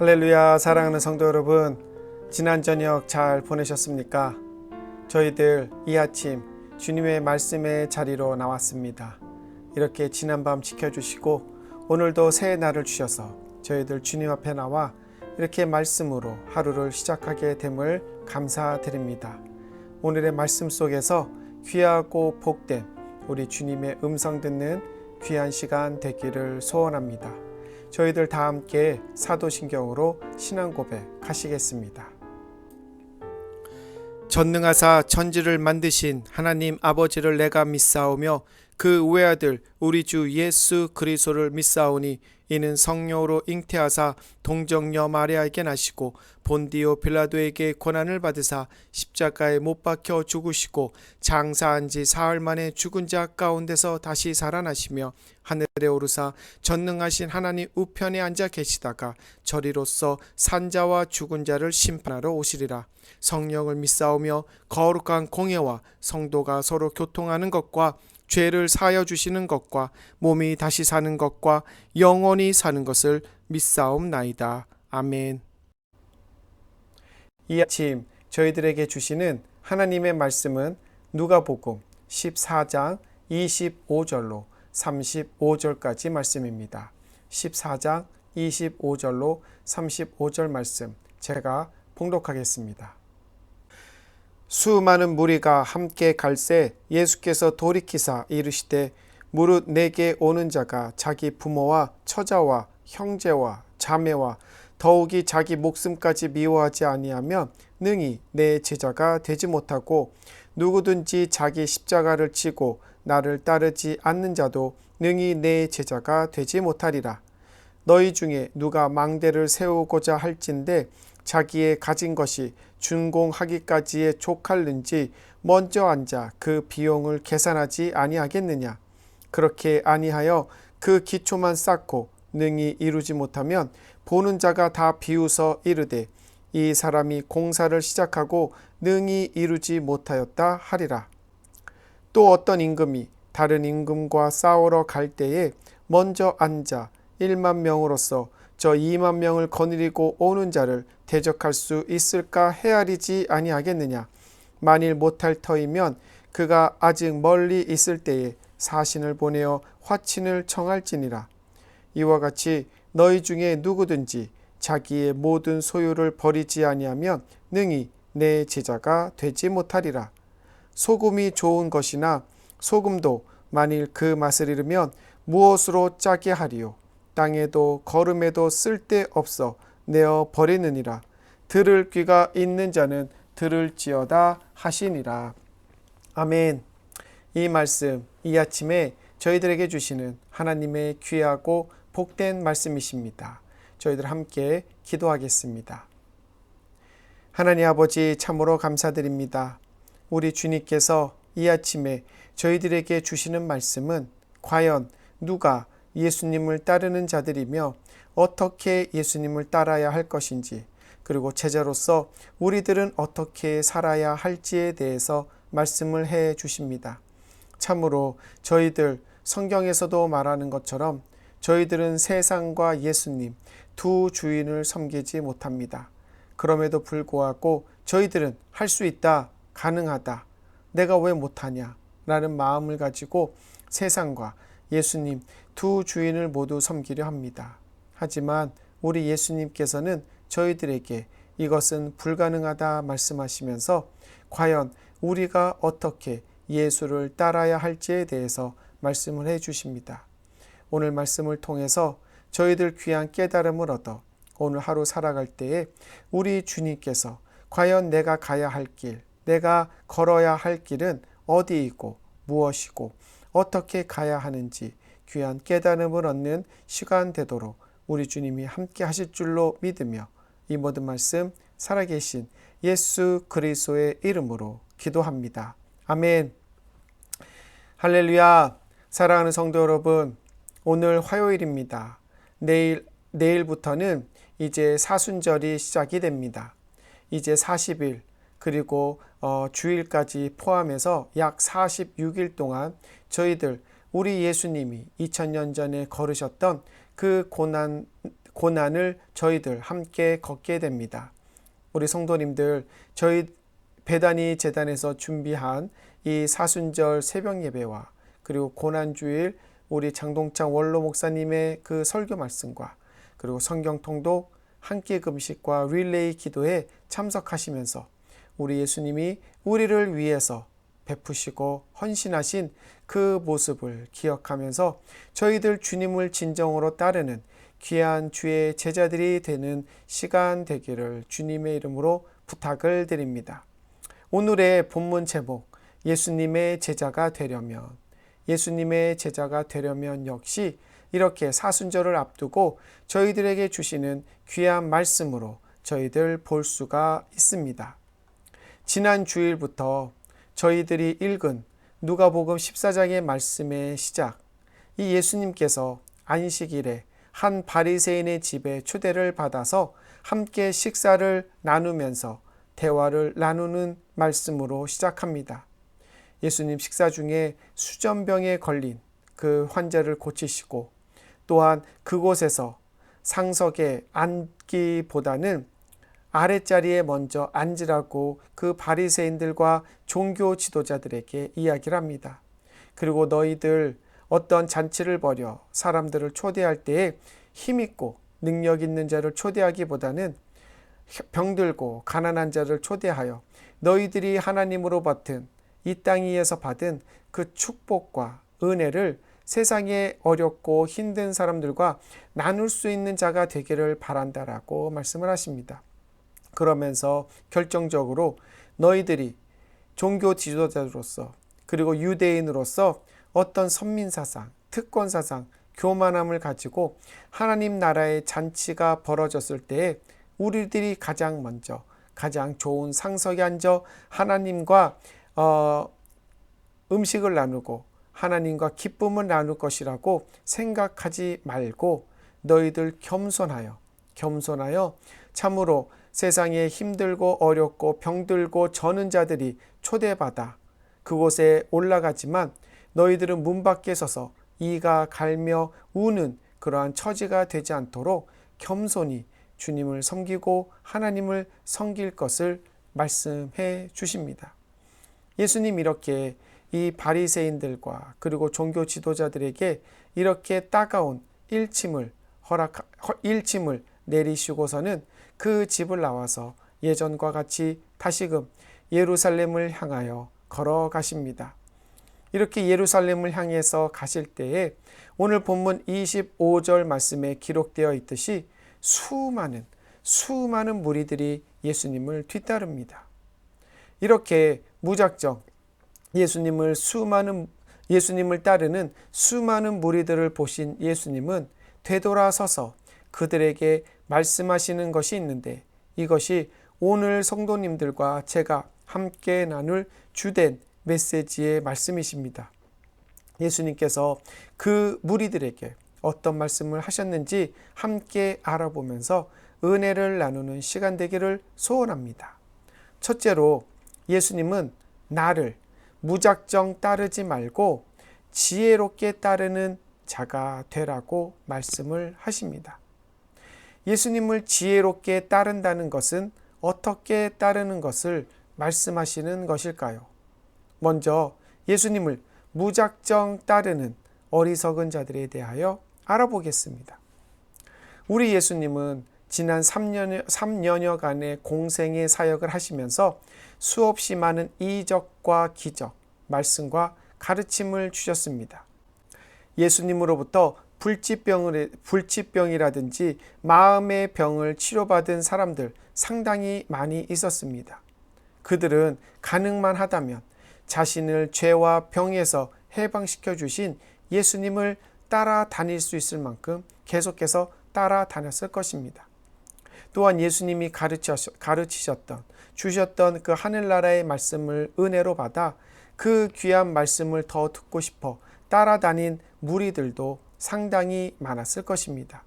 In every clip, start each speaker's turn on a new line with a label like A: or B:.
A: 할렐루야. 사랑하는 성도 여러분, 지난 저녁 잘 보내셨습니까? 저희들 이 아침 주님의 말씀의 자리로 나왔습니다. 이렇게 지난밤 지켜주시고 오늘도 새 날을 주셔서 저희들 주님 앞에 나와 이렇게 말씀으로 하루를 시작하게 됨을 감사드립니다. 오늘의 말씀 속에서 귀하고 복된 우리 주님의 음성 듣는 귀한 시간 되기를 소원합니다. 저희들 다 함께 사도신경으로 신앙 고백하시겠습니다. 전능하사 천지를 만드신 하나님 아버지를 내가 믿사오며 그 외아들 우리 주 예수 그리스도를 믿사오니 이는 성령으로 잉태하사 동정녀 마리아에게 나시고 본디오 빌라도에게 고난을 받으사 십자가에 못 박혀 죽으시고 장사한 지 사흘 만에 죽은 자 가운데서 다시 살아나시며 하늘에 오르사 전능하신 하나님 우편에 앉아 계시다가 저리로서 산자와 죽은 자를 심판하러 오시리라. 성령을 믿사오며 거룩한 공예와 성도가 서로 교통하는 것과 죄를 사하여 주시는 것과 몸이 다시 사는 것과 영원히 사는 것을 믿사옵나이다. 아멘. 이 아침 저희들에게 주시는 하나님의 말씀은 누가복음 14장 25절로 35절까지 말씀입니다. 14장 25절로 35절 말씀 제가 봉독하겠습니다. 수많은 무리가 함께 갈새 예수께서 돌이키사 이르시되 무릇 내게 오는 자가 자기 부모와 처자와 형제와 자매와 더욱이 자기 목숨까지 미워하지 아니하면 능히 내 제자가 되지 못하고 누구든지 자기 십자가를 지고 나를 따르지 않는 자도 능히 내 제자가 되지 못하리라. 너희 중에 누가 망대를 세우고자 할진대 자기의 가진 것이 준공하기까지에 족할는지 먼저 앉아 그 비용을 계산하지 아니하겠느냐. 그렇게 아니하여 그 기초만 쌓고 능히 이루지 못하면 보는 자가 다 비웃어 이르되 이 사람이 공사를 시작하고 능히 이루지 못하였다 하리라. 또 어떤 임금이 다른 임금과 싸우러 갈 때에 먼저 앉아 1만 명으로서 저 2만 명을 거느리고 오는 자를 대적할 수 있을까 헤아리지 아니하겠느냐. 만일 못할 터이면 그가 아직 멀리 있을 때에 사신을 보내어 화친을 청할지니라. 이와 같이 너희 중에 누구든지 자기의 모든 소유를 버리지 아니하면 능히 내 제자가 되지 못하리라. 소금이 좋은 것이나 소금도 만일 그 맛을 잃으면 무엇으로 짜게 하리요. 땅에도 거름에도 쓸데없어 내어 버리느니라. 들을 귀가 있는 자는 들을지어다 하시니라. 아멘. 이 말씀 이 아침에 저희들에게 주시는 하나님의 귀하고 복된 말씀이십니다. 저희들 함께 기도하겠습니다. 하나님 아버지 참으로 감사드립니다. 우리 주님께서 이 아침에 저희들에게 주시는 말씀은 과연 누가 예수님을 따르는 자들이며 어떻게 예수님을 따라야 할 것인지, 그리고 제자로서 우리들은 어떻게 살아야 할지에 대해서 말씀을 해 주십니다. 참으로 저희들 성경에서도 말하는 것처럼 저희들은 세상과 예수님 두 주인을 섬기지 못합니다. 그럼에도 불구하고 저희들은 할 수 있다, 가능하다, 내가 왜 못하냐 라는 마음을 가지고 세상과 예수님 두 주인을 모두 섬기려 합니다. 하지만 우리 예수님께서는 저희들에게 이것은 불가능하다 말씀하시면서 과연 우리가 어떻게 예수를 따라야 할지에 대해서 말씀을 해 주십니다. 오늘 말씀을 통해서 저희들 귀한 깨달음을 얻어 오늘 하루 살아갈 때에 우리 주님께서 과연 내가 가야 할 길, 내가 걸어야 할 길은 어디이고 무엇이고 어떻게 가야 하는지 귀한 깨달음을 얻는 시간 되도록 우리 주님이 함께 하실 줄로 믿으며 이 모든 말씀 살아계신 예수 그리스도의 이름으로 기도합니다. 아멘. 할렐루야. 사랑하는 성도 여러분, 오늘 화요일입니다. 내일부터는 이제 사순절이 시작이 됩니다. 이제 40일 그리고 주일까지 포함해서 약 46일 동안 저희들 우리 예수님이 2000년 전에 걸으셨던 그 고난을 저희들 함께 걷게 됩니다. 우리 성도님들, 저희 베다니 재단에서 준비한 이 사순절 새벽 예배와 그리고 고난주일 우리 장동창 원로 목사님의 그 설교 말씀과 그리고 성경 통독, 한 끼 금식과 릴레이 기도에 참석하시면서 우리 예수님이 우리를 위해서 베푸시고 헌신하신 그 모습을 기억하면서 저희들 주님을 진정으로 따르는 귀한 주의 제자들이 되는 시간 되기를 주님의 이름으로 부탁을 드립니다. 오늘의 본문 제목, 예수님의 제자가 되려면, 예수님의 제자가 되려면 역시 이렇게 사순절을 앞두고 저희들에게 주시는 귀한 말씀으로 저희들 볼 수가 있습니다. 지난 주일부터 저희들이 읽은 누가복음 14장의 말씀의 시작, 이 예수님께서 안식일에 한 바리새인의 집에 초대를 받아서 함께 식사를 나누면서 대화를 나누는 말씀으로 시작합니다. 예수님 식사 중에 수전병에 걸린 그 환자를 고치시고 또한 그곳에서 상석에 앉기보다는 아랫자리에 먼저 앉으라고 그 바리새인들과 종교 지도자들에게 이야기를 합니다. 그리고 너희들 어떤 잔치를 벌여 사람들을 초대할 때에 힘있고 능력 있는 자를 초대하기보다는 병들고 가난한 자를 초대하여 너희들이 하나님으로 받은 이 땅 위에서 받은 그 축복과 은혜를 세상에 어렵고 힘든 사람들과 나눌 수 있는 자가 되기를 바란다라고 말씀을 하십니다. 그러면서 결정적으로 너희들이 종교 지도자로서 그리고 유대인으로서 어떤 선민사상, 특권사상, 교만함을 가지고 하나님 나라의 잔치가 벌어졌을 때에 우리들이 가장 먼저 가장 좋은 상석에 앉아 하나님과 음식을 나누고 하나님과 기쁨을 나눌 것이라고 생각하지 말고 너희들 겸손하여 참으로 세상에 힘들고 어렵고 병들고 저는 자들이 초대받아 그곳에 올라가지만 너희들은 문 밖에 서서 이가 갈며 우는 그러한 처지가 되지 않도록 겸손히 주님을 섬기고 하나님을 섬길 것을 말씀해 주십니다. 예수님 이렇게 이 바리새인들과 그리고 종교 지도자들에게 이렇게 따가운 일침을 내리시고서는 그 집을 나와서 예전과 같이 다시금 예루살렘을 향하여 걸어가십니다. 이렇게 예루살렘을 향해서 가실 때에 오늘 본문 25절 말씀에 기록되어 있듯이 수많은 무리들이 예수님을 뒤따릅니다. 이렇게 무작정 예수님을 따르는 수많은 무리들을 보신 예수님은 되돌아서서 그들에게 말씀하시는 것이 있는데 이것이 오늘 성도님들과 제가 함께 나눌 주된 메시지의 말씀이십니다. 예수님께서 그 무리들에게 어떤 말씀을 하셨는지 함께 알아보면서 은혜를 나누는 시간 되기를 소원합니다. 첫째로 예수님은 나를 무작정 따르지 말고 지혜롭게 따르는 자가 되라고 말씀을 하십니다. 예수님을 지혜롭게 따른다는 것은 어떻게 따르는 것을 말씀하시는 것일까요? 먼저 예수님을 무작정 따르는 어리석은 자들에 대하여 알아보겠습니다. 우리 예수님은 지난 3년여간의 공생의 사역을 하시면서 수없이 많은 이적과 기적, 말씀과 가르침을 주셨습니다. 예수님으로부터 불치병이라든지 마음의 병을 치료받은 사람들 상당히 많이 있었습니다. 그들은 가능만 하다면 자신을 죄와 병에서 해방시켜 주신 예수님을 따라다닐 수 있을 만큼 계속해서 따라다녔을 것입니다. 또한 예수님이 가르치셨던 주셨던 그 하늘나라의 말씀을 은혜로 받아 그 귀한 말씀을 더 듣고 싶어 따라다닌 무리들도 상당히 많았을 것입니다.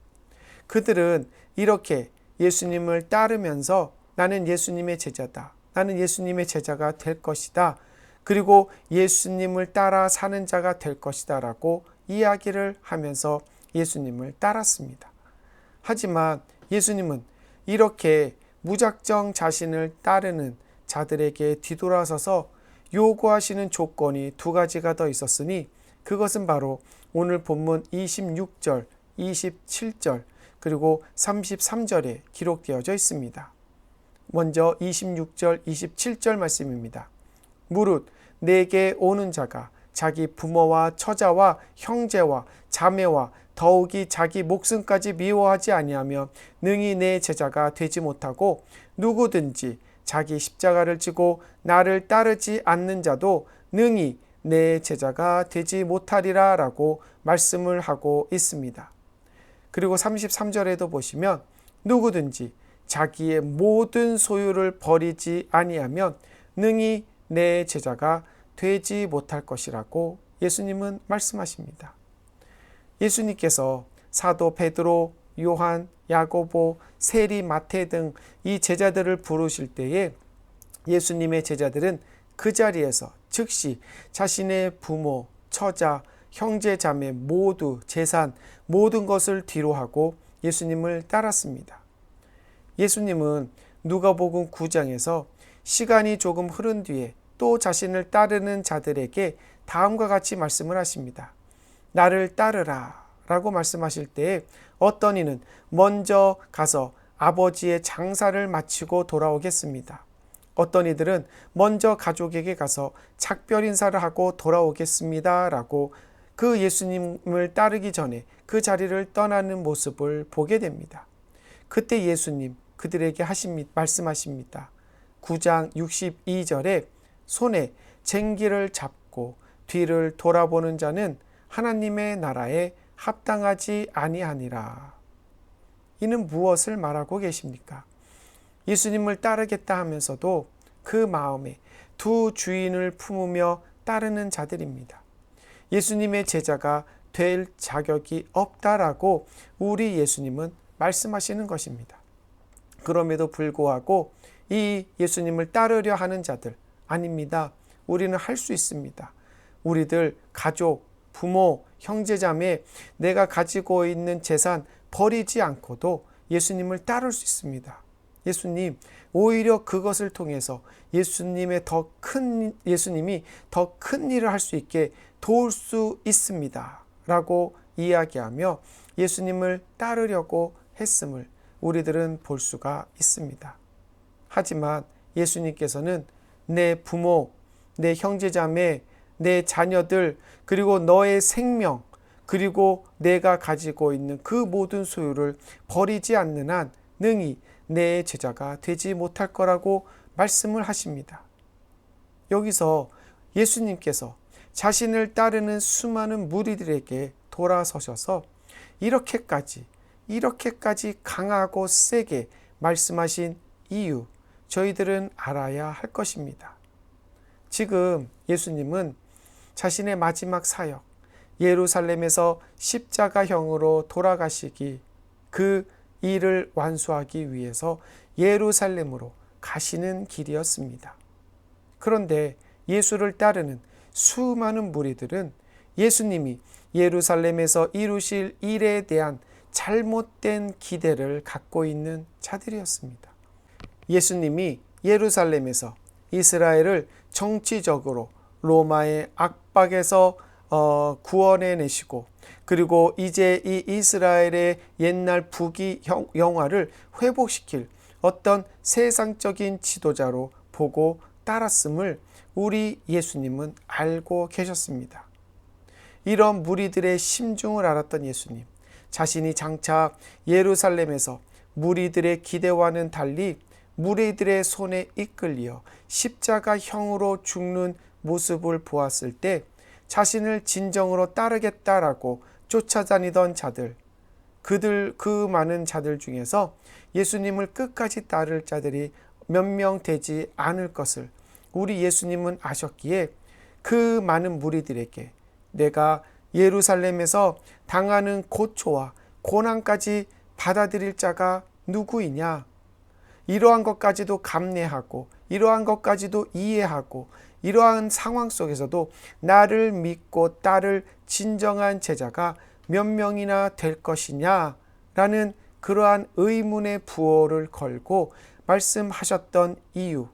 A: 그들은 이렇게 예수님을 따르면서 나는 예수님의 제자다. 나는 예수님의 제자가 될 것이다. 그리고 예수님을 따라 사는 자가 될 것이다 라고 이야기를 하면서 예수님을 따랐습니다. 하지만 예수님은 이렇게 무작정 자신을 따르는 자들에게 뒤돌아서서 요구하시는 조건이 두 가지가 더 있었으니 그것은 바로 오늘 본문 26절, 27절 그리고 33절에 기록되어져 있습니다. 먼저 26절, 27절 말씀입니다. 무릇 내게 오는 자가 자기 부모와 처자와 형제와 자매와 더욱이 자기 목숨까지 미워하지 아니하면 능히 내 제자가 되지 못하고 누구든지 자기 십자가를 지고 나를 따르지 않는 자도 능히 내 제자가 되지 못하리라 라고 말씀을 하고 있습니다. 그리고 33절에도 보시면 누구든지 자기의 모든 소유를 버리지 아니하면 능히 내 제자가 되지 못할 것이라고 예수님은 말씀하십니다. 예수님께서 사도 베드로, 요한, 야고보, 세리, 마태 등 이 제자들을 부르실 때에 예수님의 제자들은 그 자리에서 즉시 자신의 부모, 처자, 형제, 자매 모두 재산 모든 것을 뒤로하고 예수님을 따랐습니다. 예수님은 누가복음 9장에서 시간이 조금 흐른 뒤에 또 자신을 따르는 자들에게 다음과 같이 말씀을 하십니다. 나를 따르라 라고 말씀하실 때에 어떤 이는 먼저 가서 아버지의 장사를 마치고 돌아오겠습니다. 어떤 이들은 먼저 가족에게 가서 작별 인사를 하고 돌아오겠습니다 라고 그 예수님을 따르기 전에 그 자리를 떠나는 모습을 보게 됩니다. 그때 예수님 그들에게 말씀하십니다. 9장 62절에 손에 쟁기를 잡고 뒤를 돌아보는 자는 하나님의 나라에 합당하지 아니하니라. 이는 무엇을 말하고 계십니까? 예수님을 따르겠다 하면서도 그 마음에 두 주인을 품으며 따르는 자들입니다. 예수님의 제자가 될 자격이 없다라고 우리 예수님은 말씀하시는 것입니다. 그럼에도 불구하고 이 예수님을 따르려 하는 자들 아닙니다. 우리는 할 수 있습니다. 우리들 가족, 부모, 형제자매 내가 가지고 있는 재산 버리지 않고도 예수님을 따를 수 있습니다. 예수님 오히려 그것을 통해서 예수님이 더 큰 일을 할 수 있게 도울 수 있습니다. 라고 이야기하며 예수님을 따르려고 했음을 우리들은 볼 수가 있습니다. 하지만 예수님께서는 내 부모, 내 형제자매, 내 자녀들, 그리고 너의 생명, 그리고 내가 가지고 있는 그 모든 소유를 버리지 않는 한 능히 내 제자가 되지 못할 거라고 말씀을 하십니다. 여기서 예수님께서 자신을 따르는 수많은 무리들에게 돌아서셔서 이렇게까지 강하고 세게 말씀하신 이유 저희들은 알아야 할 것입니다. 지금 예수님은 자신의 마지막 사역, 예루살렘에서 십자가형으로 돌아가시기, 그 일을 완수하기 위해서 예루살렘으로 가시는 길이었습니다. 그런데 예수를 따르는 수많은 무리들은 예수님이 예루살렘에서 이루실 일에 대한 잘못된 기대를 갖고 있는 자들이었습니다. 예수님이 예루살렘에서 이스라엘을 정치적으로 로마의 압박에서 구원해내시고, 그리고 이제 이 이스라엘의 옛날 부귀 영화를 회복시킬 어떤 세상적인 지도자로 보고 따랐음을 우리 예수님은 알고 계셨습니다. 이런 무리들의 심중을 알았던 예수님, 자신이 장차 예루살렘에서 무리들의 기대와는 달리 무리들의 손에 이끌려 십자가형으로 죽는 모습을 보았을 때 자신을 진정으로 따르겠다라고 쫓아다니던 자들, 그 많은 자들 중에서 예수님을 끝까지 따를 자들이 몇 명 되지 않을 것을 우리 예수님은 아셨기에 그 많은 무리들에게 내가 예루살렘에서 당하는 고초와 고난까지 받아들일 자가 누구이냐, 이러한 것까지도 감내하고 이러한 것까지도 이해하고 이러한 상황 속에서도 나를 믿고 따를 진정한 제자가 몇 명이나 될 것이냐라는 그러한 의문의 부호를 걸고 말씀하셨던 이유,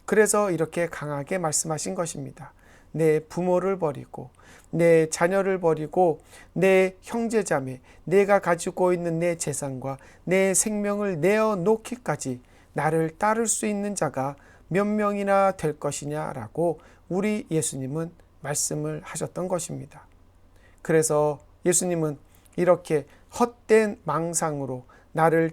A: 그래서 이렇게 강하게 말씀하신 것입니다. 내 부모를 버리고 내 자녀를 버리고 내 형제자매, 내가 가지고 있는 내 재산과 내 생명을 내어놓기까지 나를 따를 수 있는 자가 몇 명이나 될 것이냐라고 우리 예수님은 말씀을 하셨던 것입니다. 그래서 예수님은 이렇게 헛된 망상으로 나를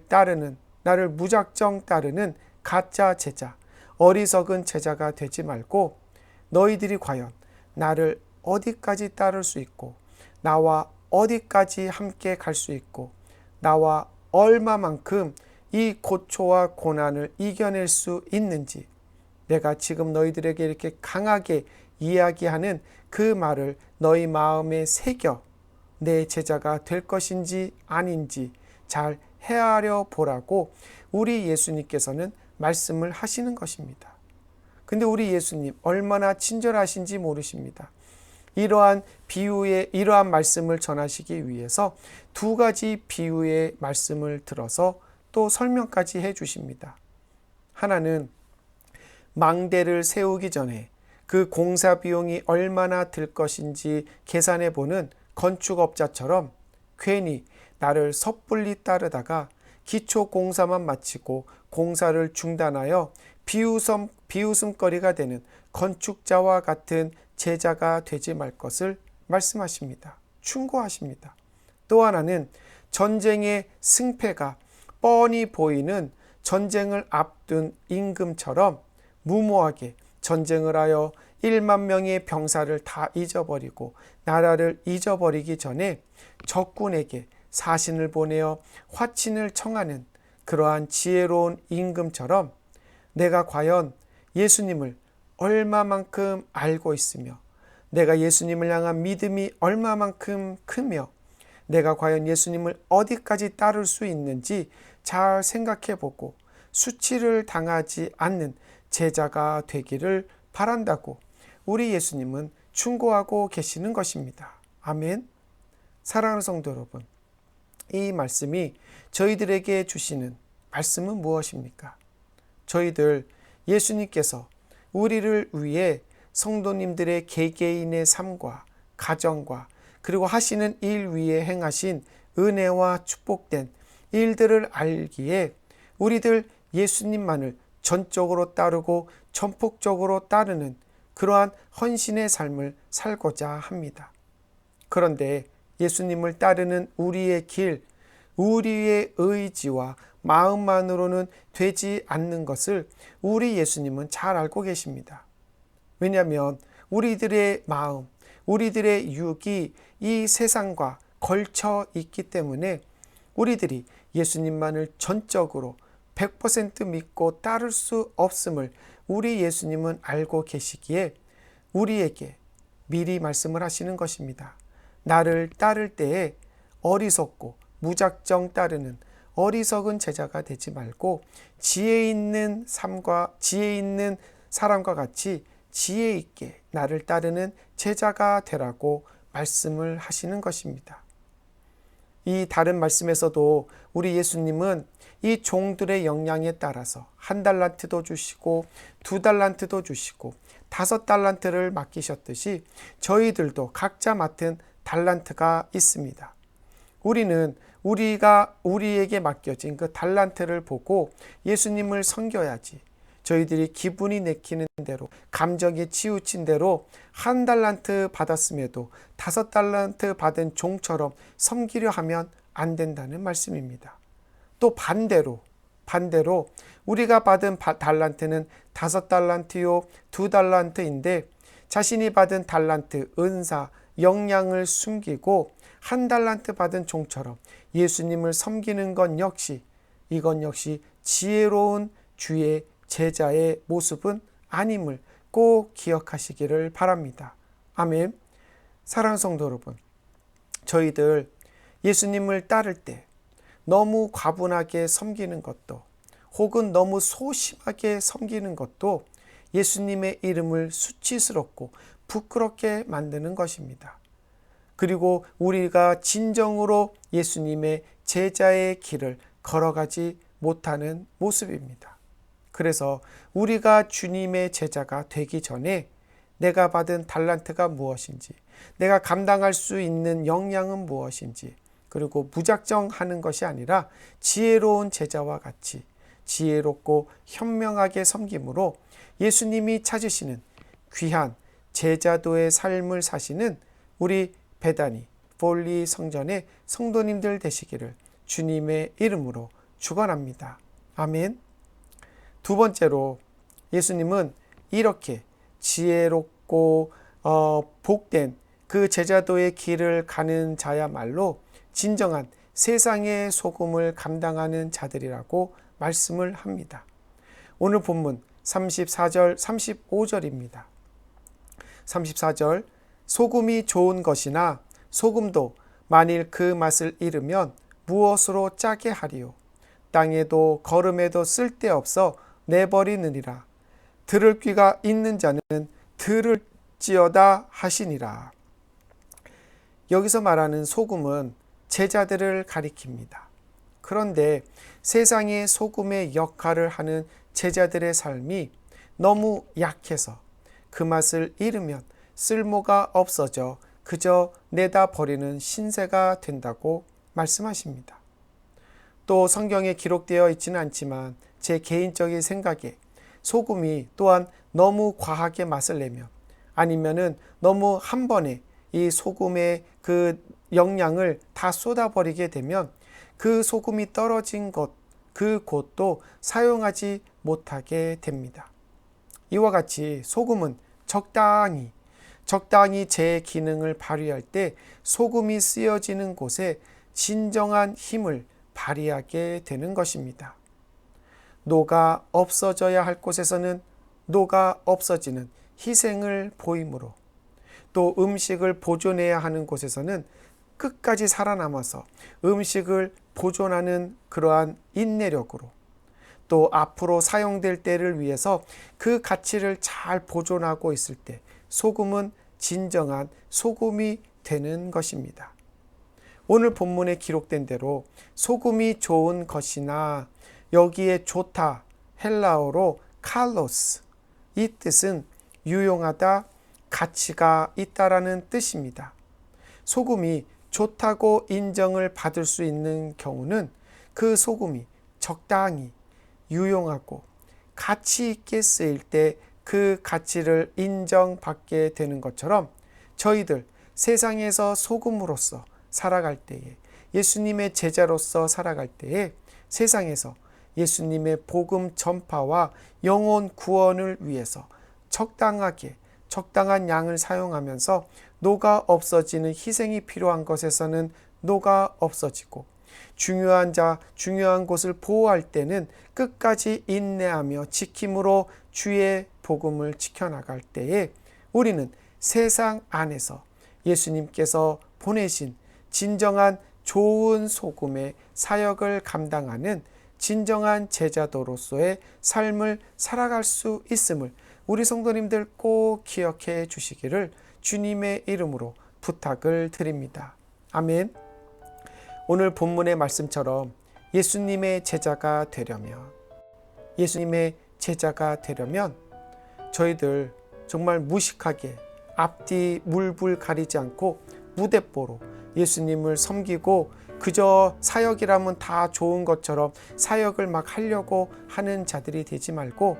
A: 무작정 따르는 가짜 제자, 어리석은 제자가 되지 말고 너희들이 과연 나를 어디까지 따를 수 있고 나와 어디까지 함께 갈 수 있고 나와 얼마만큼 이 고초와 고난을 이겨낼 수 있는지, 내가 지금 너희들에게 이렇게 강하게 이야기하는 그 말을 너희 마음에 새겨 내 제자가 될 것인지 아닌지 잘 헤아려 보라고 우리 예수님께서는 말씀을 하시는 것입니다. 근데 우리 예수님 얼마나 친절하신지 모르십니다. 이러한 말씀을 전하시기 위해서 두 가지 비유의 말씀을 들어서 또 설명까지 해 주십니다. 하나는 망대를 세우기 전에 그 공사 비용이 얼마나 들 것인지 계산해 보는 건축업자처럼 괜히 나를 섣불리 따르다가 기초 공사만 마치고 공사를 중단하여 비웃음거리가 되는 건축자와 같은 제자가 되지 말 것을 말씀하십니다. 충고하십니다. 또 하나는 전쟁의 승패가 뻔히 보이는 전쟁을 앞둔 임금처럼 무모하게 전쟁을 하여 1만 명의 병사를 다 잊어버리고 나라를 잊어버리기 전에 적군에게 사신을 보내어 화친을 청하는 그러한 지혜로운 임금처럼 내가 과연 예수님을 얼마만큼 알고 있으며 내가 예수님을 향한 믿음이 얼마만큼 크며 내가 과연 예수님을 어디까지 따를 수 있는지 잘 생각해 보고 수치를 당하지 않는 제자가 되기를 바란다고 우리 예수님은 충고하고 계시는 것입니다. 아멘. 사랑하는 성도 여러분, 이 말씀이 저희들에게 주시는 말씀은 무엇입니까? 저희들 예수님께서 우리를 위해 성도님들의 개개인의 삶과 가정과 그리고 하시는 일 위에 행하신 은혜와 축복된 일들을 알기에 우리들 예수님만을 전적으로 따르고 전폭적으로 따르는 그러한 헌신의 삶을 살고자 합니다. 그런데 예수님을 따르는 우리의 길, 우리의 의지와 마음만으로는 되지 않는 것을 우리 예수님은 잘 알고 계십니다. 왜냐하면 우리들의 마음, 우리들의 육이 이 세상과 걸쳐 있기 때문에 우리들이 예수님만을 전적으로 100% 믿고 따를 수 없음을 우리 예수님은 알고 계시기에 우리에게 미리 말씀을 하시는 것입니다. 나를 따를 때에 어리석고 무작정 따르는 어리석은 제자가 되지 말고 지혜 있는 사람과 같이 지혜 있게 나를 따르는 제자가 되라고 말씀을 하시는 것입니다. 이 다른 말씀에서도 우리 예수님은 이 종들의 역량에 따라서 1달란트도 주시고 2달란트도 주시고 5달란트를 맡기셨듯이 저희들도 각자 맡은 달란트가 있습니다. 우리는 우리에게 맡겨진 그 달란트를 보고 예수님을 섬겨야지. 저희들이 기분이 내키는 대로, 감정에 치우친 대로 1달란트 받았음에도 5달란트 받은 종처럼 섬기려 하면 안 된다는 말씀입니다. 또 반대로 우리가 받은 달란트는 5달란트요 2달란트인데 자신이 받은 달란트, 은사, 역량을 숨기고 1달란트 받은 종처럼 예수님을 섬기는 이건 역시 지혜로운 주의 제자의 모습은 아님을 꼭 기억하시기를 바랍니다. 아멘. 사랑하는 성도 여러분, 저희들 예수님을 따를 때 너무 과분하게 섬기는 것도 혹은 너무 소심하게 섬기는 것도 예수님의 이름을 수치스럽고 부끄럽게 만드는 것입니다. 그리고 우리가 진정으로 예수님의 제자의 길을 걸어가지 못하는 모습입니다. 그래서 우리가 주님의 제자가 되기 전에 내가 받은 달란트가 무엇인지, 내가 감당할 수 있는 역량은 무엇인지, 그리고 무작정 하는 것이 아니라 지혜로운 제자와 같이 지혜롭고 현명하게 섬김으로 예수님이 찾으시는 귀한 제자도의 삶을 사시는 우리 베다니 폴리 성전의 성도님들 되시기를 주님의 이름으로 축원합니다. 아멘. 두 번째로 예수님은 이렇게 지혜롭고 복된 그 제자도의 길을 가는 자야말로 진정한 세상의 소금을 감당하는 자들이라고 말씀을 합니다. 오늘 본문 34절 35절입니다. 34절 소금이 좋은 것이나 소금도 만일 그 맛을 잃으면 무엇으로 짜게 하리요. 땅에도 거름에도 쓸데없어 내버리느니라. 들을 귀가 있는 자는 들을지어다 하시니라. 여기서 말하는 소금은 제자들을 가리킵니다. 그런데 세상의 소금의 역할을 하는 제자들의 삶이 너무 약해서 그 맛을 잃으면 쓸모가 없어져 그저 내다 버리는 신세가 된다고 말씀하십니다. 또 성경에 기록되어 있지는 않지만 제 개인적인 생각에 소금이 또한 너무 과하게 맛을 내면 아니면은 너무 한 번에 이 소금의 그 영양을 다 쏟아버리게 되면 그 소금이 떨어진 그곳도 사용하지 못하게 됩니다. 이와 같이 소금은 적당히 제 기능을 발휘할 때 소금이 쓰여지는 곳에 진정한 힘을 발휘하게 되는 것입니다. 녹아 없어져야 할 곳에서는 녹아 없어지는 희생을 보임으로, 또 음식을 보존해야 하는 곳에서는 끝까지 살아남아서 음식을 보존하는 그러한 인내력으로, 또 앞으로 사용될 때를 위해서 그 가치를 잘 보존하고 있을 때 소금은 진정한 소금이 되는 것입니다. 오늘 본문에 기록된 대로 소금이 좋은 것이나, 여기에 좋다 헬라어로 칼로스, 이 뜻은 유용하다, 가치가 있다라는 뜻입니다. 소금이 좋다고 인정을 받을 수 있는 경우는 그 소금이 적당히 유용하고 가치 있게 쓰일 때 그 가치를 인정받게 되는 것처럼 저희들 세상에서 소금으로서 살아갈 때에, 예수님의 제자로서 살아갈 때에 세상에서 예수님의 복음 전파와 영혼 구원을 위해서 적당한 양을 사용하면서 녹아 없어지는 희생이 필요한 것에서는 녹아 없어지고, 중요한 곳을 보호할 때는 끝까지 인내하며 지킴으로 주의 복음을 지켜나갈 때에 우리는 세상 안에서 예수님께서 보내신 진정한 좋은 소금의 사역을 감당하는 진정한 제자도로서의 삶을 살아갈 수 있음을 우리 성도님들 꼭 기억해 주시기를 주님의 이름으로 부탁을 드립니다. 아멘. 오늘 본문의 말씀처럼 예수님의 제자가 되려면 저희들 정말 무식하게 앞뒤 물불 가리지 않고 무대뽀로 예수님을 섬기고 그저 사역이라면 다 좋은 것처럼 사역을 막 하려고 하는 자들이 되지 말고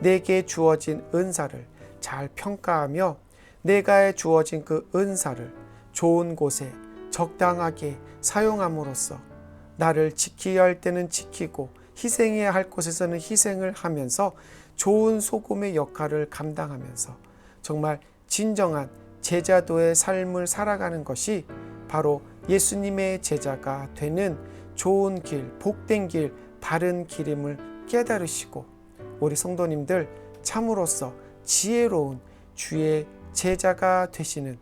A: 내게 주어진 은사를 잘 평가하며 내가 주어진 그 은사를 좋은 곳에 적당하게 사용함으로써 나를 지켜야 할 때는 지키고 희생해야 할 곳에서는 희생을 하면서 좋은 소금의 역할을 감당하면서 정말 진정한 제자도의 삶을 살아가는 것이 바로 예수님의 제자가 되는 좋은 길, 복된 길, 바른 길임을 깨달으시고 우리 성도님들 참으로서 지혜로운 주의 제자가 되시는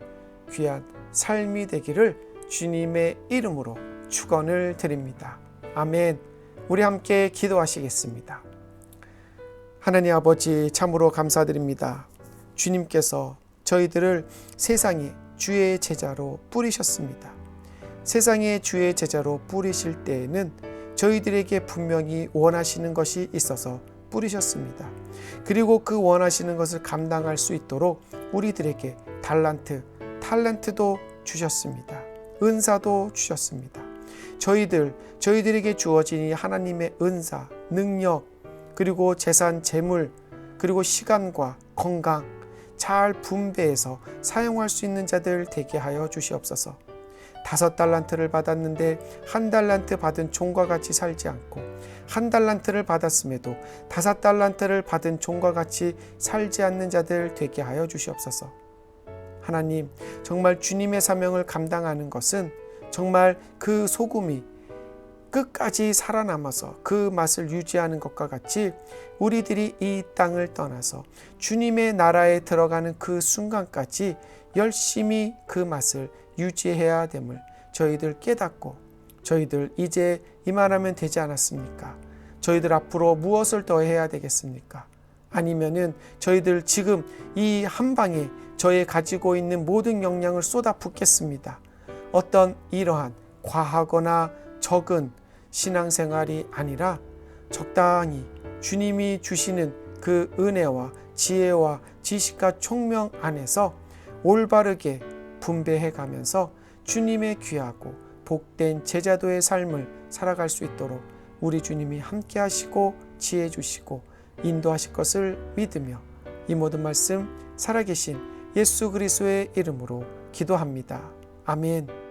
A: 귀한 삶이 되기를 주님의 이름으로 축원을 드립니다. 아멘. 우리 함께 기도하시겠습니다. 하나님 아버지 참으로 감사드립니다. 주님께서 저희들을 세상의 주의 제자로 뿌리셨습니다. 세상의 주의 제자로 뿌리실 때에는 저희들에게 분명히 원하시는 것이 있어서 뿌리셨습니다. 그리고 그 원하시는 것을 감당할 수 있도록 우리들에게 탤런트도 주셨습니다. 은사도 주셨습니다. 저희들에게 주어진 이 하나님의 은사, 능력, 그리고 재산, 재물, 그리고 시간과 건강 잘 분배해서 사용할 수 있는 자들 되게 하여 주시옵소서. 5달란트를 받았는데 1달란트 받은 종과 같이 살지 않고 1달란트를 받았음에도 5달란트를 받은 종과 같이 살지 않는 자들 되게 하여 주시옵소서. 하나님, 정말 주님의 사명을 감당하는 것은 정말 그 소금이 끝까지 살아남아서 그 맛을 유지하는 것과 같이 우리들이 이 땅을 떠나서 주님의 나라에 들어가는 그 순간까지 열심히 그 맛을 유지해야 됨을 저희들 깨닫고 저희들 이제 이만하면 되지 않았습니까? 저희들 앞으로 무엇을 더 해야 되겠습니까? 아니면은 저희들 지금 이 한 방에 저의 가지고 있는 모든 역량을 쏟아붓겠습니다. 어떤 이러한 과하거나 적은 신앙생활이 아니라 적당히 주님이 주시는 그 은혜와 지혜와 지식과 총명 안에서 올바르게 분배해 가면서 주님의 귀하고 복된 제자도의 삶을 살아갈 수 있도록 우리 주님이 함께 하시고 지혜 주시고 인도하실 것을 믿으며 이 모든 말씀 살아계신 예수 그리스도의 이름으로 기도합니다. 아멘.